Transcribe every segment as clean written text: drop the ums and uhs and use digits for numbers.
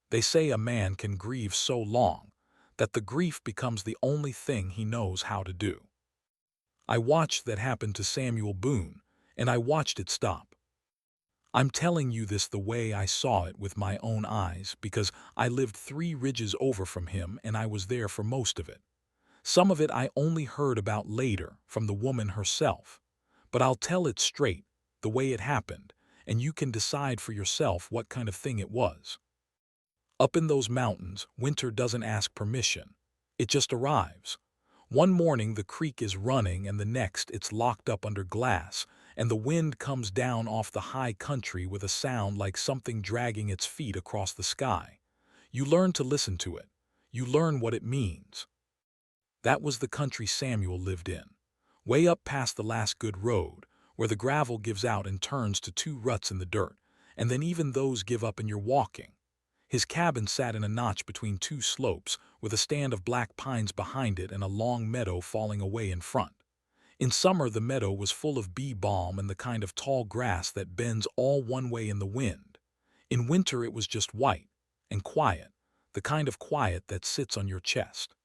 They say a man can grieve so long that the grief becomes the only thing he knows how to do. I watched that happen to Samuel Boone, and I watched it stop. I'm telling you this the way I saw it with my own eyes because I lived 3 ridges over from him and I was there for most of it. Some of it I only heard about later from the woman herself, but I'll tell it straight, the way it happened, and you can decide for yourself what kind of thing it was. Up in those mountains, winter doesn't ask permission. It just arrives. One morning the creek is running and the next it's locked up under glass, and the wind comes down off the high country with a sound like something dragging its feet across the sky. You learn to listen to it. You learn what it means. That was the country Samuel lived in, way up past the last good road, where the gravel gives out and turns to 2 ruts in the dirt, and then even those give up and you're walking. His cabin sat in a notch between 2 slopes, with a stand of black pines behind it and a long meadow falling away in front. In summer the meadow was full of bee balm and the kind of tall grass that bends all one way in the wind. In winter it was just white and quiet, the kind of quiet that sits on your chest.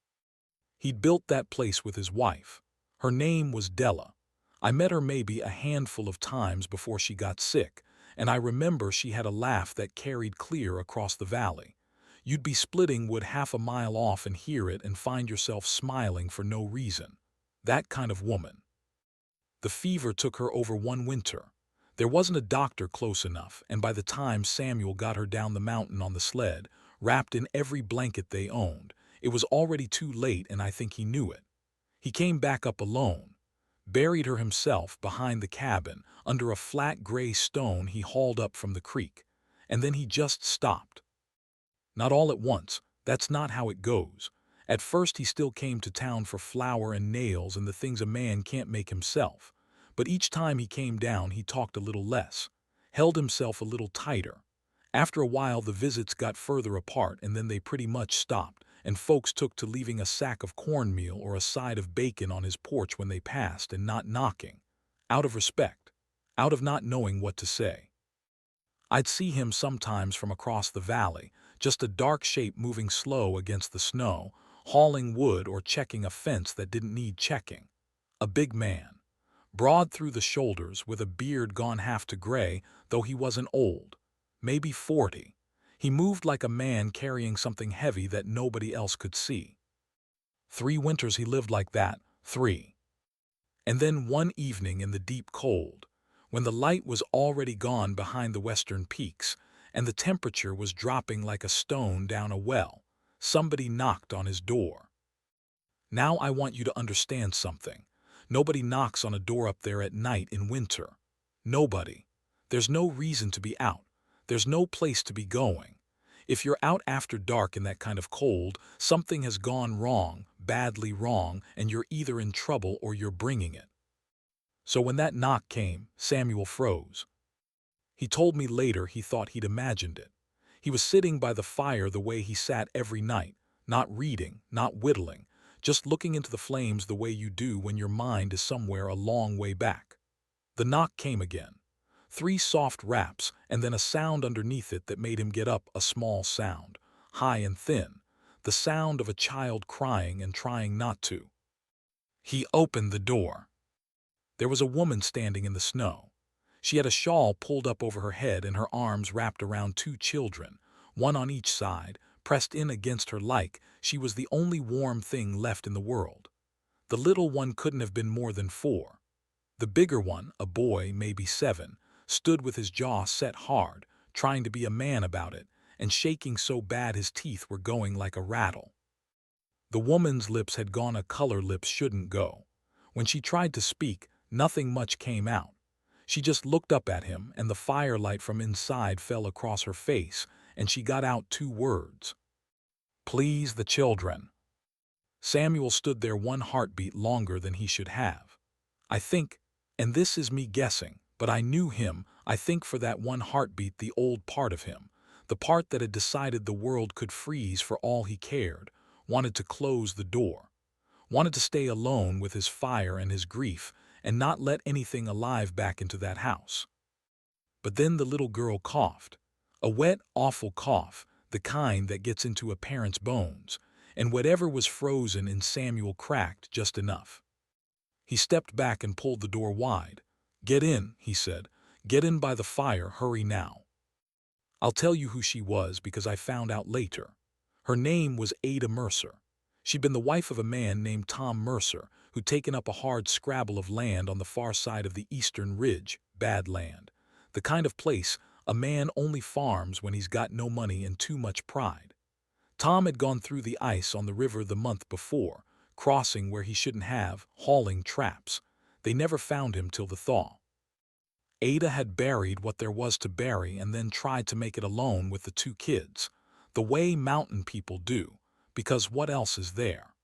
He'd built that place with his wife. Her name was Della. I met her maybe a handful of times before she got sick, and I remember she had a laugh that carried clear across the valley. You'd be splitting wood half a mile off and hear it and find yourself smiling for no reason. That kind of woman. The fever took her over one winter. There wasn't a doctor close enough, and by the time Samuel got her down the mountain on the sled, wrapped in every blanket they owned, it was already too late and I think he knew it. He came back up alone, buried her himself behind the cabin under a flat gray stone he hauled up from the creek, and then he just stopped. Not all at once, that's not how it goes. At first he still came to town for flour and nails and the things a man can't make himself, but each time he came down he talked a little less, held himself a little tighter. After a while the visits got further apart and then they pretty much stopped, and folks took to leaving a sack of cornmeal or a side of bacon on his porch when they passed and not knocking, out of respect, out of not knowing what to say. I'd see him sometimes from across the valley, just a dark shape moving slow against the snow, hauling wood or checking a fence that didn't need checking. A big man, broad through the shoulders with a beard gone half to gray, though he wasn't old, maybe 40. He moved like a man carrying something heavy that nobody else could see. 3 winters he lived like that, 3. And then one evening in the deep cold, when the light was already gone behind the western peaks, and the temperature was dropping like a stone down a well, somebody knocked on his door. Now I want you to understand something. Nobody knocks on a door up there at night in winter. Nobody. There's no reason to be out. There's no place to be going. If you're out after dark in that kind of cold, something has gone wrong, badly wrong, and you're either in trouble or you're bringing it. So when that knock came, Samuel froze. He told me later he thought he'd imagined it. He was sitting by the fire the way he sat every night, not reading, not whittling, just looking into the flames the way you do when your mind is somewhere a long way back. The knock came again. 3 soft raps, and then a sound underneath it that made him get up, a small sound, high and thin, the sound of a child crying and trying not to. He opened the door. There was a woman standing in the snow. She had a shawl pulled up over her head and her arms wrapped around 2 children, one on each side, pressed in against her like she was the only warm thing left in the world. The little one couldn't have been more than 4. The bigger one, a boy, maybe 7, stood with his jaw set hard, trying to be a man about it, and shaking so bad his teeth were going like a rattle. The woman's lips had gone a color lips shouldn't go. When she tried to speak, nothing much came out. She just looked up at him, and the firelight from inside fell across her face, and she got out 2 words. Please the children. Samuel stood there 1 heartbeat longer than he should have. I think, and this is me guessing, but I knew him, I think for that 1 heartbeat the old part of him, the part that had decided the world could freeze for all he cared, wanted to close the door, wanted to stay alone with his fire and his grief, and not let anything alive back into that house. But then the little girl coughed, a wet, awful cough the kind that gets into a parent's bones, and whatever was frozen in Samuel cracked just enough. He stepped back and pulled the door wide. "Get in," he said. "Get in by the fire, hurry now." I'll tell you who she was because I found out later. Her name was Ada Mercer. She'd been the wife of a man named Tom Mercer, who'd taken up a hard scrabble of land on the far side of the eastern ridge, bad land. The kind of place a man only farms when he's got no money and too much pride. Tom had gone through the ice on the river the month before, crossing where he shouldn't have, hauling traps. They never found him till the thaw. Ada had buried what there was to bury and then tried to make it alone with the two kids, the way mountain people do, because what else is there?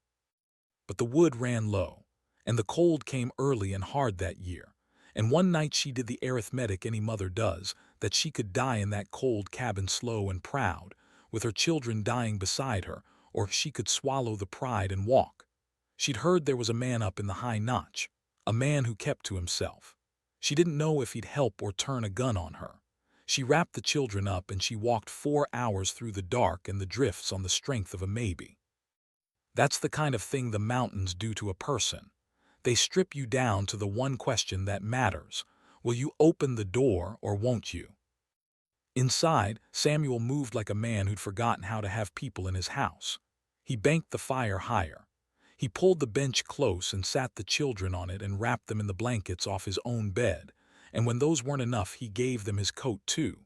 But the wood ran low, and the cold came early and hard that year, and one night she did the arithmetic any mother does, that she could die in that cold cabin slow and proud, with her children dying beside her, or she could swallow the pride and walk. She'd heard there was a man up in the high notch, a man who kept to himself. She didn't know if he'd help or turn a gun on her. She wrapped the children up and she walked 4 hours through the dark and the drifts on the strength of a maybe. That's the kind of thing the mountains do to a person. They strip you down to the one question that matters. Will you open the door or won't you? Inside, Samuel moved like a man who'd forgotten how to have people in his house. He banked the fire higher. He pulled the bench close and sat the children on it and wrapped them in the blankets off his own bed, and when those weren't enough he gave them his coat too.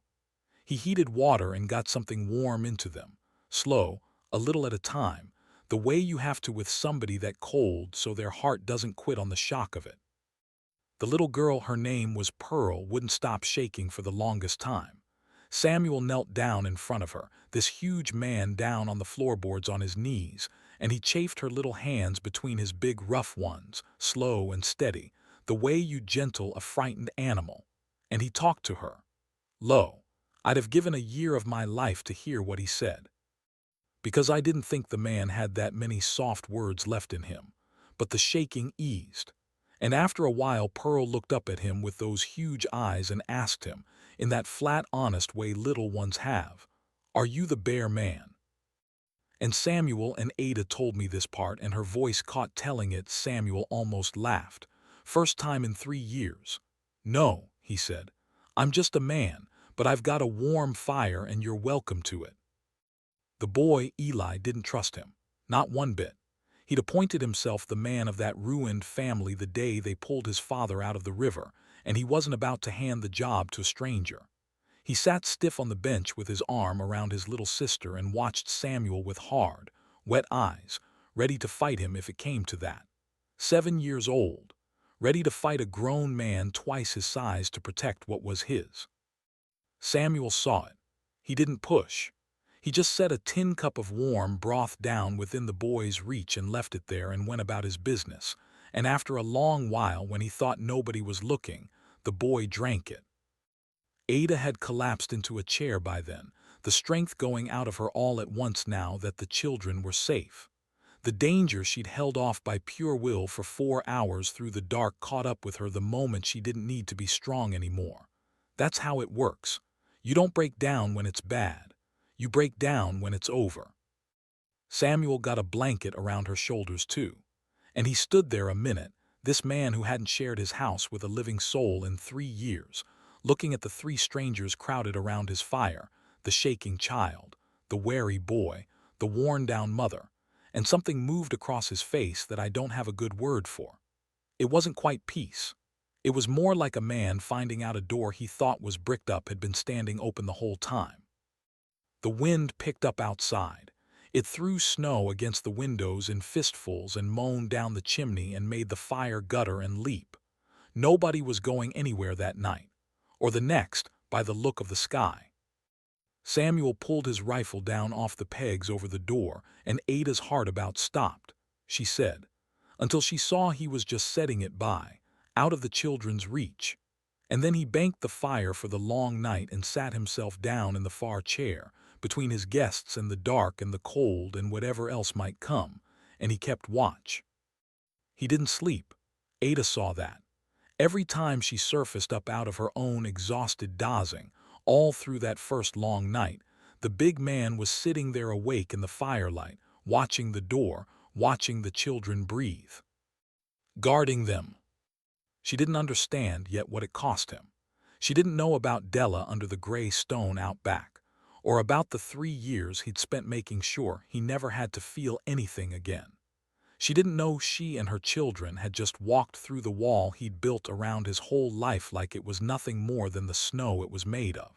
He heated water and got something warm into them, slow, a little at a time, the way you have to with somebody that cold so their heart doesn't quit on the shock of it. The little girl, her name was Pearl, wouldn't stop shaking for the longest time. Samuel knelt down in front of her, this huge man down on the floorboards on his knees, and he chafed her little hands between his big rough ones, slow and steady, the way you gentle a frightened animal. And he talked to her. Lo, I'd have given a year of my life to hear what he said. Because I didn't think the man had that many soft words left in him. But the shaking eased. And after a while Pearl looked up at him with those huge eyes and asked him, in that flat, honest way little ones have, "Are you the bear man?" And Samuel and Ada told me this part, and her voice caught telling it. Samuel almost laughed. First time in 3 years. "No," he said. "I'm just a man, but I've got a warm fire and you're welcome to it." The boy, Eli, didn't trust him. Not one bit. He'd appointed himself the man of that ruined family the day they pulled his father out of the river, and he wasn't about to hand the job to a stranger. He sat stiff on the bench with his arm around his little sister and watched Samuel with hard, wet eyes, ready to fight him if it came to that. 7 years old, ready to fight a grown man twice his size to protect what was his. Samuel saw it. He didn't push. He just set a tin cup of warm broth down within the boy's reach and left it there and went about his business. And after a long while, when he thought nobody was looking, the boy drank it. Ada had collapsed into a chair by then, the strength going out of her all at once now that the children were safe. The danger she'd held off by pure will for 4 hours through the dark caught up with her the moment she didn't need to be strong anymore. That's how it works. You don't break down when it's bad. You break down when it's over. Samuel got a blanket around her shoulders too. And he stood there a minute, this man who hadn't shared his house with a living soul in 3 years, looking at the 3 strangers crowded around his fire, the shaking child, the wary boy, the worn-down mother, and something moved across his face that I don't have a good word for. It wasn't quite peace. It was more like a man finding out a door he thought was bricked up had been standing open the whole time. The wind picked up outside. It threw snow against the windows in fistfuls and moaned down the chimney and made the fire gutter and leap. Nobody was going anywhere that night, or the next, by the look of the sky. Samuel pulled his rifle down off the pegs over the door, and Ada's heart about stopped, she said, until she saw he was just setting it by, out of the children's reach. And then he banked the fire for the long night and sat himself down in the far chair, between his guests and the dark and the cold and whatever else might come, and he kept watch. He didn't sleep. Ada saw that. Every time she surfaced up out of her own exhausted dozing, all through that first long night, The big man was sitting there awake in the firelight, watching the door, watching the children breathe, guarding them. She didn't understand yet what it cost him. She didn't know about Della under the gray stone out back, or about the 3 years he'd spent making sure he never had to feel anything again. She didn't know she and her children had just walked through the wall he'd built around his whole life like it was nothing more than the snow it was made of.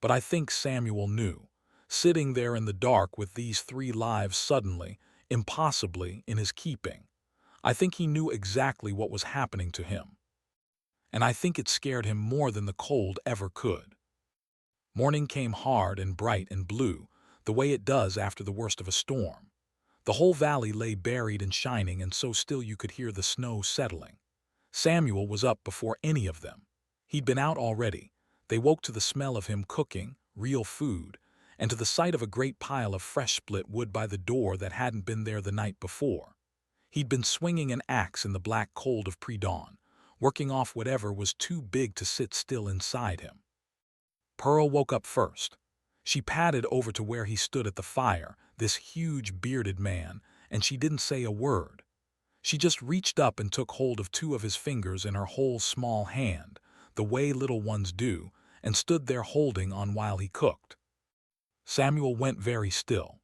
But I think Samuel knew, sitting there in the dark with these 3 lives suddenly, impossibly, in his keeping. I think he knew exactly what was happening to him. And I think it scared him more than the cold ever could. Morning came hard and bright and blue, the way it does after the worst of a storm. The whole valley lay buried and shining, and so still you could hear the snow settling. Samuel was up before any of them. He'd been out already. They woke to the smell of him cooking, real food, and to the sight of a great pile of fresh split wood by the door that hadn't been there the night before. He'd been swinging an axe in the black cold of pre-dawn, working off whatever was too big to sit still inside him. Pearl woke up first. She padded over to where he stood at the fire, this huge bearded man, and she didn't say a word. She just reached up and took hold of 2 of his fingers in her whole small hand, the way little ones do, and stood there holding on while he cooked. Samuel went very still.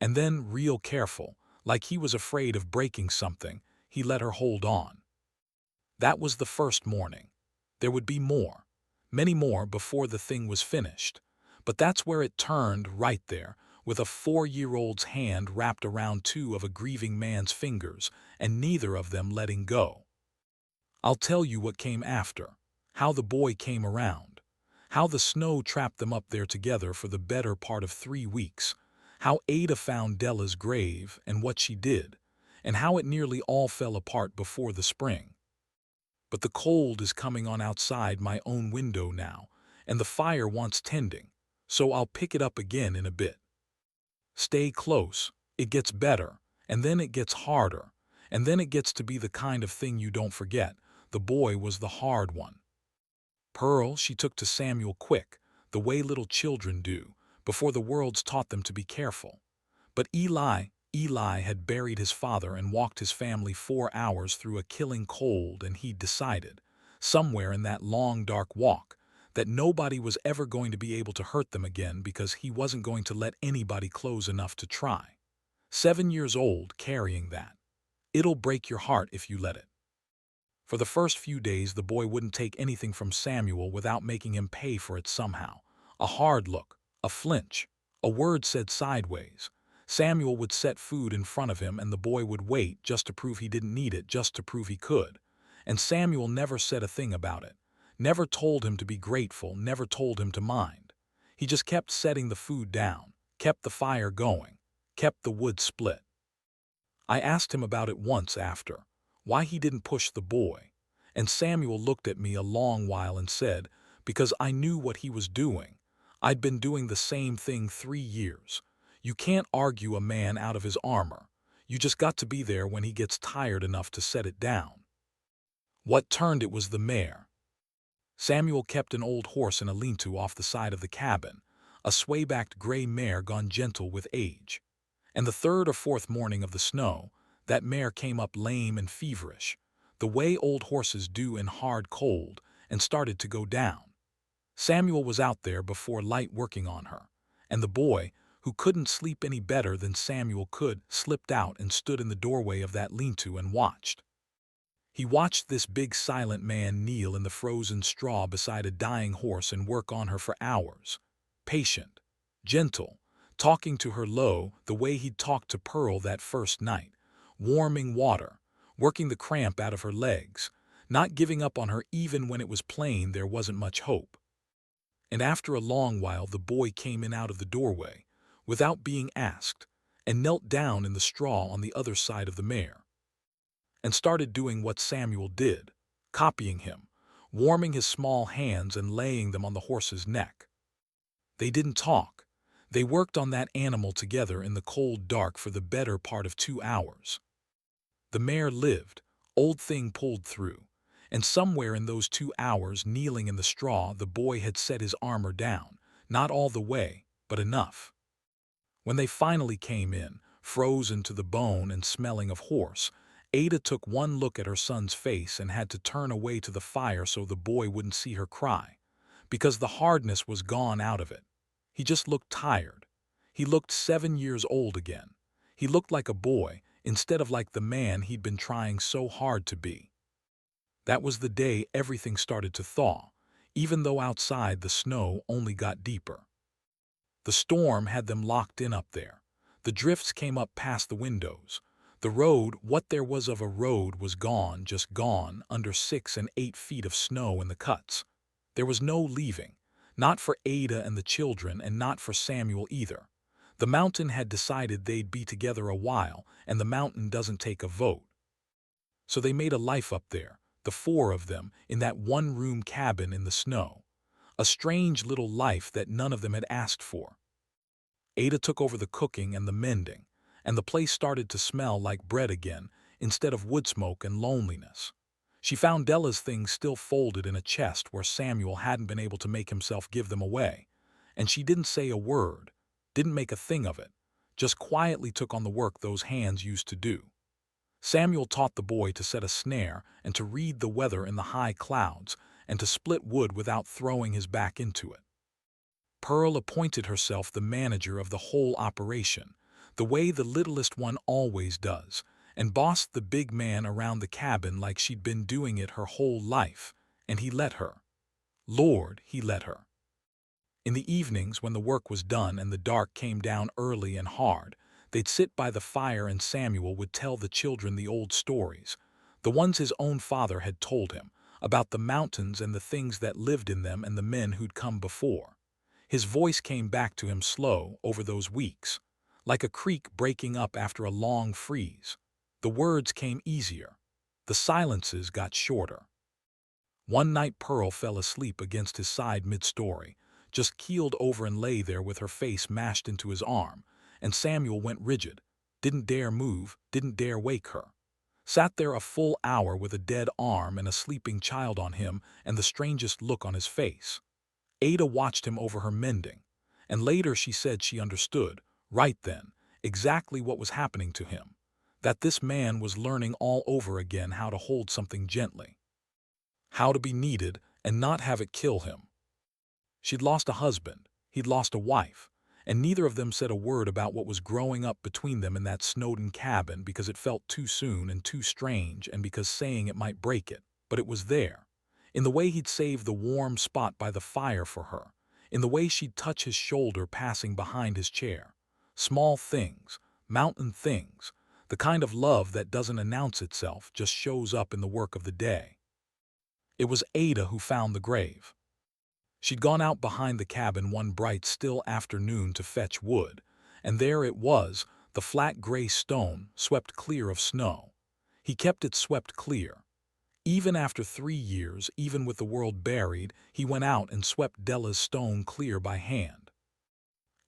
And then, real careful, like he was afraid of breaking something, he let her hold on. That was the first morning. There would be more, many more before the thing was finished. But that's where it turned, right there, with a 4-year-old's hand wrapped around 2 of a grieving man's fingers, and neither of them letting go. I'll tell you what came after, how the boy came around, how the snow trapped them up there together for the better part of 3 weeks, how Ada found Della's grave and what she did, and how it nearly all fell apart before the spring. But the cold is coming on outside my own window now, and the fire wants tending, so I'll pick it up again in a bit. Stay close, it gets better, and then it gets harder, and then it gets to be the kind of thing you don't forget. The boy was the hard one. Pearl, she took to Samuel quick, the way little children do, before the world's taught them to be careful. But Eli had buried his father and walked his family 4 hours through a killing cold, and he'd decided, somewhere in that long dark walk, that nobody was ever going to be able to hurt them again because he wasn't going to let anybody close enough to try. 7 years old, carrying that. It'll break your heart if you let it. For the first few days, the boy wouldn't take anything from Samuel without making him pay for it somehow. A hard look, a flinch, a word said sideways. Samuel would set food in front of him and the boy would wait just to prove he didn't need it, just to prove he could. And Samuel never said a thing about it. Never told him to be grateful, never told him to mind. He just kept setting the food down, kept the fire going, kept the wood split. I asked him about it once after, why he didn't push the boy, and Samuel looked at me a long while and said, because I knew what he was doing. I'd been doing the same thing 3 years. You can't argue a man out of his armor. You just got to be there when he gets tired enough to set it down. What turned it was the mare. Samuel kept an old horse in a lean-to off the side of the cabin, a sway-backed gray mare gone gentle with age. And the 3rd or 4th morning of the snow, that mare came up lame and feverish, the way old horses do in hard cold, and started to go down. Samuel was out there before light working on her, and the boy, who couldn't sleep any better than Samuel could, slipped out and stood in the doorway of that lean-to and watched. He watched this big silent man kneel in the frozen straw beside a dying horse and work on her for hours. Patient, gentle, talking to her low the way he'd talked to Pearl that first night, warming water, working the cramp out of her legs, not giving up on her even when it was plain there wasn't much hope. And after a long while the boy came in out of the doorway, without being asked, and knelt down in the straw on the other side of the mare, and started doing what Samuel did, copying him, warming his small hands and laying them on the horse's neck. They didn't talk. They worked on that animal together in the cold dark for the better part of 2 hours. The mare lived, old thing pulled through, and somewhere in those 2 hours kneeling in the straw the boy had set his armor down, not all the way, but enough. When they finally came in, frozen to the bone and smelling of horse, Ada took one look at her son's face and had to turn away to the fire so the boy wouldn't see her cry, because the hardness was gone out of it. He just looked tired. He looked 7 years old again. He looked like a boy instead of like the man he'd been trying so hard to be. That was the day everything started to thaw, even though outside the snow only got deeper. The storm had them locked in up there. The drifts came up past the windows. The road, what there was of a road, was gone, just gone, under 6 and 8 feet of snow in the cuts. There was no leaving, not for Ada and the children, and not for Samuel either. The mountain had decided they'd be together a while, and the mountain doesn't take a vote. So they made a life up there, the 4 of them, in that one-room cabin in the snow. A strange little life that none of them had asked for. Ada took over the cooking and the mending, and the place started to smell like bread again instead of wood smoke and loneliness. She found Della's things still folded in a chest where Samuel hadn't been able to make himself give them away, and she didn't say a word, didn't make a thing of it, just quietly took on the work those hands used to do. Samuel taught the boy to set a snare and to read the weather in the high clouds and to split wood without throwing his back into it. Pearl appointed herself the manager of the whole operation, the way the littlest one always does, and bossed the big man around the cabin like she'd been doing it her whole life, and he let her. Lord, he let her. In the evenings, when the work was done and the dark came down early and hard, they'd sit by the fire and Samuel would tell the children the old stories, the ones his own father had told him, about the mountains and the things that lived in them and the men who'd come before. His voice came back to him slow over those weeks, like a creek breaking up after a long freeze. The words came easier. The silences got shorter. One night Pearl fell asleep against his side mid-story, just keeled over and lay there with her face mashed into his arm, and Samuel went rigid, didn't dare move, didn't dare wake her. Sat there a full hour with a dead arm and a sleeping child on him and the strangest look on his face. Ada watched him over her mending, and later she said she understood, right then, exactly what was happening to him, that this man was learning all over again how to hold something gently, how to be needed and not have it kill him. She'd lost a husband, he'd lost a wife, and neither of them said a word about what was growing up between them in that Snowden cabin because it felt too soon and too strange and because saying it might break it, but it was there. In the way he'd save the warm spot by the fire for her, in the way she'd touch his shoulder passing behind his chair. Small things, mountain things, the kind of love that doesn't announce itself, just shows up in the work of the day. It was Ada who found the grave. She'd gone out behind the cabin one bright still afternoon to fetch wood, and there it was, the flat gray stone, swept clear of snow. He kept it swept clear. Even after 3 years, even with the world buried, he went out and swept Della's stone clear by hand.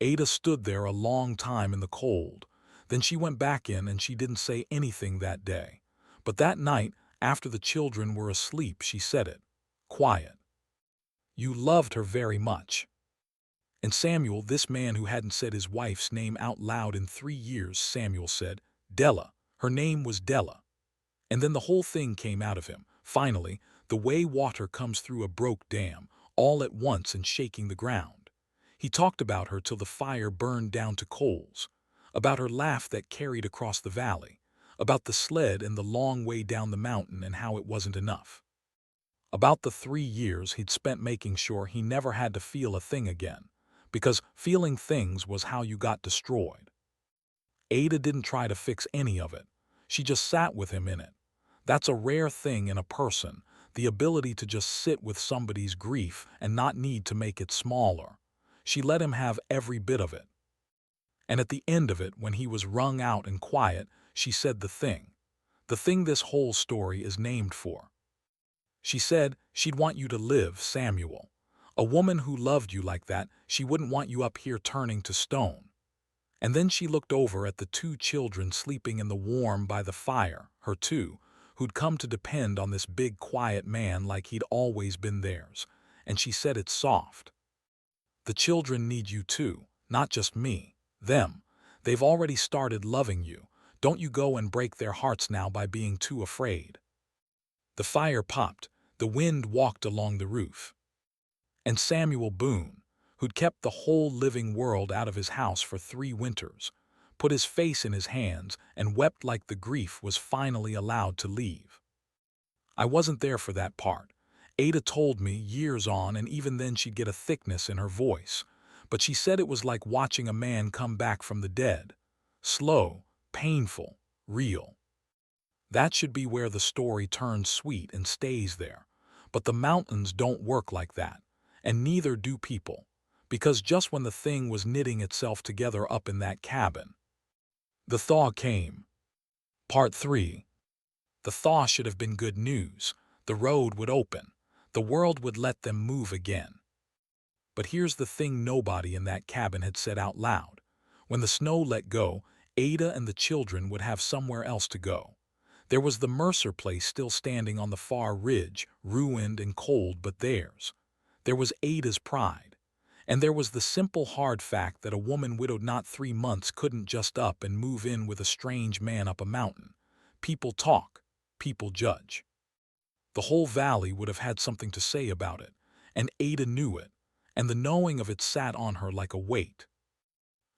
Ada stood there a long time in the cold. Then she went back in and she didn't say anything that day. But that night, after the children were asleep, she said it, quiet. You loved her very much. And Samuel, this man who hadn't said his wife's name out loud in 3 years, Samuel said, Della. Her name was Della. And then the whole thing came out of him, finally, the way water comes through a broke dam, all at once and shaking the ground. He talked about her till the fire burned down to coals, about her laugh that carried across the valley, about the sled and the long way down the mountain and how it wasn't enough. About the 3 years he'd spent making sure he never had to feel a thing again, because feeling things was how you got destroyed. Ada didn't try to fix any of it. She just sat with him in it. That's a rare thing in a person, the ability to just sit with somebody's grief and not need to make it smaller. She let him have every bit of it. And at the end of it, when he was wrung out and quiet, she said the thing this whole story is named for. She said she'd want you to live, Samuel. A woman who loved you like that, she wouldn't want you up here turning to stone. And then she looked over at the 2 children sleeping in the warm by the fire, her 2, who'd come to depend on this big quiet man like he'd always been theirs, and she said it soft. The children need you too, Not just me. Them. They've already started loving you. Don't you go and break their hearts now by being too afraid. The fire popped. The wind walked along the roof. And Samuel Boone, who'd kept the whole living world out of his house for 3 winters, put his face in his hands and wept like the grief was finally allowed to leave. I wasn't there for that part. Ada told me years on, and even then she'd get a thickness in her voice. But she said it was like watching a man come back from the dead. Slow, painful, real. That should be where the story turns sweet and stays there. But the mountains don't work like that, and neither do people. Because just when the thing was knitting itself together up in that cabin, the thaw came. Part 3. The thaw should have been good news. The road would open. The world would let them move again. But here's the thing nobody in that cabin had said out loud. When the snow let go, Ada and the children would have somewhere else to go. There was the Mercer place still standing on the far ridge, ruined and cold but theirs. There was Ada's pride. And there was the simple hard fact that a woman widowed not 3 months couldn't just up and move in with a strange man up a mountain. People talk. People judge. The whole valley would have had something to say about it, and Ada knew it, and the knowing of it sat on her like a weight.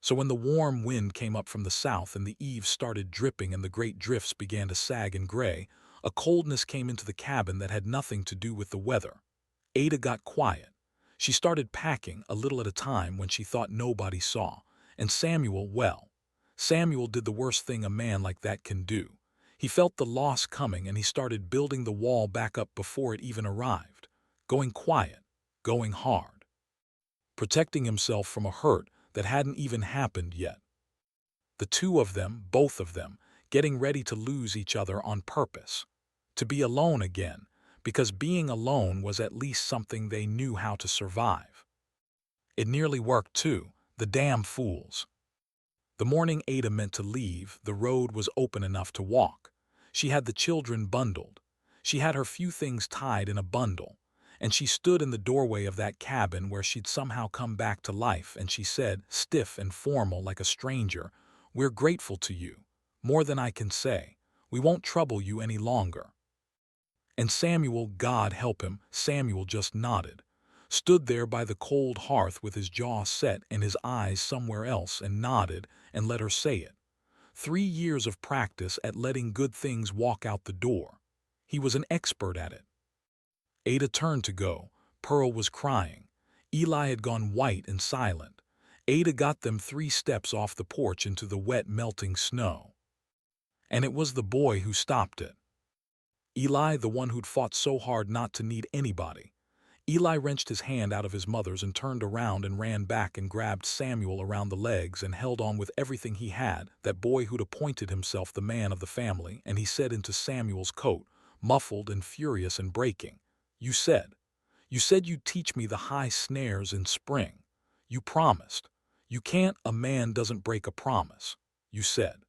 So when the warm wind came up from the south and the eaves started dripping and the great drifts began to sag and gray, a coldness came into the cabin that had nothing to do with the weather. Ada got quiet. She started packing a little at a time when she thought nobody saw, and Samuel did the worst thing a man like that can do. He felt the loss coming and he started building the wall back up before it even arrived. Going quiet, going hard. Protecting himself from a hurt that hadn't even happened yet. The two of them, both of them, getting ready to lose each other on purpose. To be alone again, because being alone was at least something they knew how to survive. It nearly worked too, the damn fools. The morning Ada meant to leave, the road was open enough to walk. She had the children bundled. She had her few things tied in a bundle. And she stood in the doorway of that cabin where she'd somehow come back to life, and she said, stiff and formal like a stranger, "We're grateful to you. More than I can say. We won't trouble you any longer." And Samuel, God help him, Samuel just nodded. Stood there by the cold hearth with his jaw set and his eyes somewhere else and nodded and let her say it. 3 years of practice at letting good things walk out the door. He was an expert at it. Ada turned to go. Pearl was crying. Eli had gone white and silent. Ada got them 3 steps off the porch into the wet, melting snow. And it was the boy who stopped it. Eli, the one who'd fought so hard not to need anybody. Eli wrenched his hand out of his mother's and turned around and ran back and grabbed Samuel around the legs and held on with everything he had, that boy who'd appointed himself the man of the family, and he said into Samuel's coat, muffled and furious and breaking, You said you'd teach me the high snares in spring. You promised. You can't, a man doesn't break a promise. You said."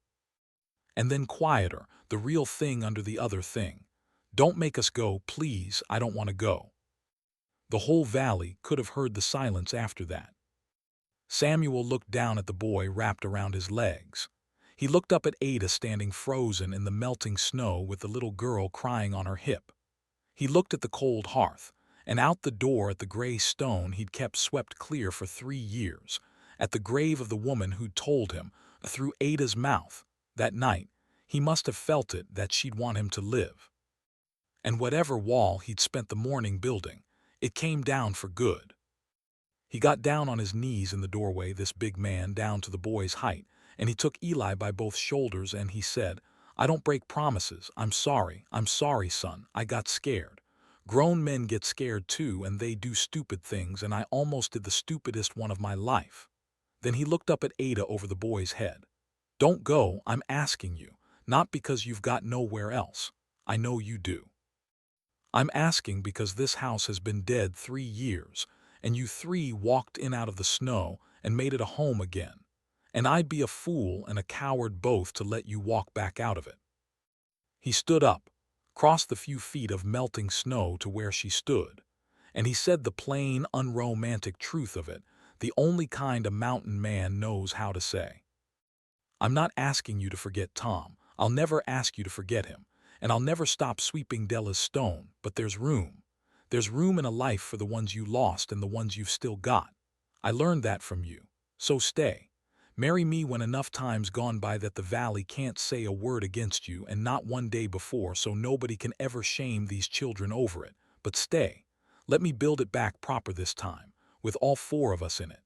And then quieter, the real thing under the other thing. "Don't make us go, please, I don't want to go." The whole valley could have heard the silence after that. Samuel looked down at the boy wrapped around his legs. He looked up at Ada standing frozen in the melting snow with the little girl crying on her hip. He looked at the cold hearth, and out the door at the gray stone he'd kept swept clear for 3 years, at the grave of the woman who'd told him, through Ada's mouth, that night, he must have felt it that she'd want him to live. And whatever wall he'd spent the morning building, it came down for good. He got down on his knees in the doorway, this big man, down to the boy's height, and he took Eli by both shoulders and he said, "I don't break promises. I'm sorry, son. I got scared. Grown men get scared too, and they do stupid things, and I almost did the stupidest one of my life." Then he looked up at Ada over the boy's head. "Don't go, I'm asking you, not because you've got nowhere else. I know you do. I'm asking because this house has been dead 3 years, and you 3 walked in out of the snow and made it a home again. And I'd be a fool and a coward both to let you walk back out of it." He stood up, crossed the few feet of melting snow to where she stood, and he said the plain, unromantic truth of it, the only kind a mountain man knows how to say. I'm not asking you to forget Tom. I'll never ask you to forget him. And I'll never stop sweeping Della's stone, but there's room. There's room in a life for the ones you lost and the ones you've still got. I learned that from you. So stay. Marry me when enough time's gone by that the valley can't say a word against you, and not one day before, so nobody can ever shame these children over it. But stay. Let me build it back proper this time, with all four of us in it.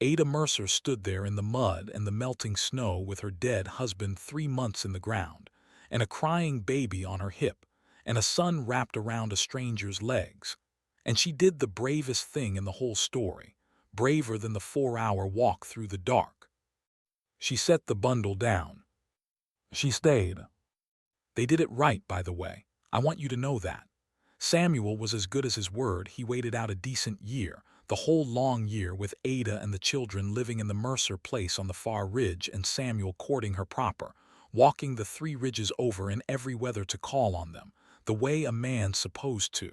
Ada Mercer stood there in the mud and the melting snow with her dead husband 3 months in the ground, and a crying baby on her hip, and a son wrapped around a stranger's legs. And she did the bravest thing in the whole story, braver than the 4-hour walk through the dark. She set the bundle down. She stayed. They did it right, by the way. I want you to know that. Samuel was as good as his word. He waited out a decent year, the whole long year, with Ada and the children living in the Mercer place on the far ridge, and Samuel courting her proper, walking the 3 ridges over in every weather to call on them, the way a man's supposed to.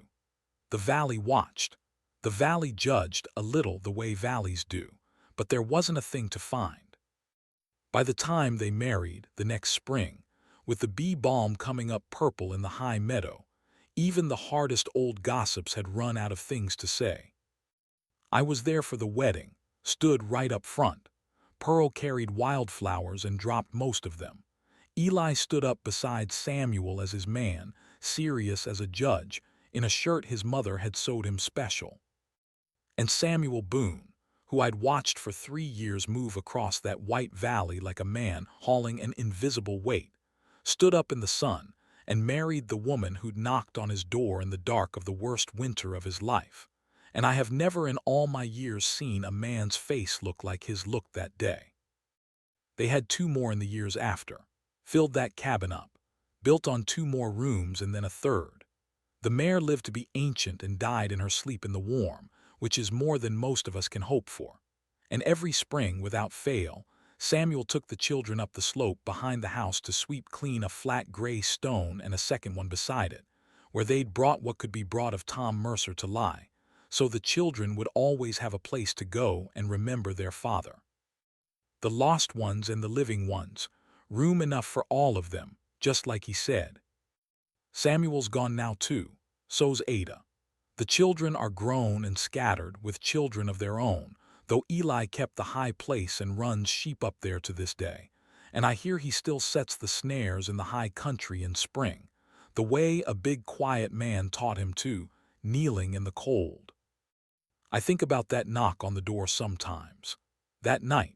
The valley watched. The valley judged a little the way valleys do, but there wasn't a thing to find. By the time they married, the next spring, with the bee balm coming up purple in the high meadow, even the hardest old gossips had run out of things to say. I was there for the wedding, stood right up front. Pearl carried wildflowers and dropped most of them. Eli stood up beside Samuel as his man, serious as a judge, in a shirt his mother had sewed him special. And Samuel Boone, who I'd watched for 3 years move across that white valley like a man hauling an invisible weight, stood up in the sun and married the woman who'd knocked on his door in the dark of the worst winter of his life. And I have never in all my years seen a man's face look like his looked that day. They had 2 more in the years after, filled that cabin up, built on 2 more rooms and then a third. The mare lived to be ancient and died in her sleep in the warm, which is more than most of us can hope for. And every spring, without fail, Samuel took the children up the slope behind the house to sweep clean a flat gray stone and a second one beside it, where they'd brought what could be brought of Tom Mercer to lie, so the children would always have a place to go and remember their father. The lost ones and the living ones, room enough for all of them, just like he said. Samuel's gone now too, so's Ada. The children are grown and scattered with children of their own, though Eli kept the high place and runs sheep up there to this day, and I hear he still sets the snares in the high country in spring, the way a big quiet man taught him to, kneeling in the cold. I think about that knock on the door sometimes. That night.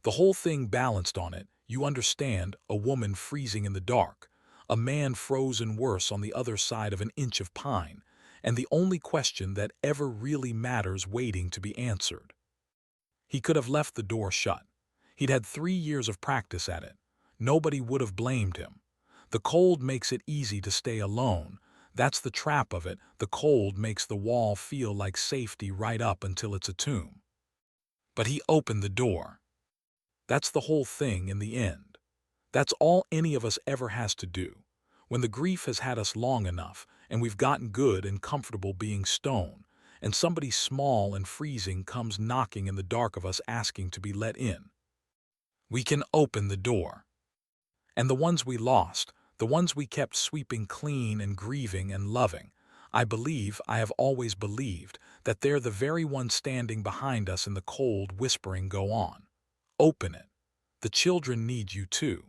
The whole thing balanced on it, you understand, a woman freezing in the dark, a man frozen worse on the other side of an inch of pine, and the only question that ever really matters waiting to be answered. He could have left the door shut. He'd had 3 years of practice at it. Nobody would have blamed him. The cold makes it easy to stay alone. That's the trap of it. The cold makes the wall feel like safety right up until it's a tomb. But he opened the door. That's the whole thing in the end. That's all any of us ever has to do. When the grief has had us long enough, and we've gotten good and comfortable being stone, and somebody small and freezing comes knocking in the dark of us asking to be let in, we can open the door. And the ones we lost, the ones we kept sweeping clean and grieving and loving, I have always believed, that they're the very ones standing behind us in the cold whispering, go on. Open it. The children need you too.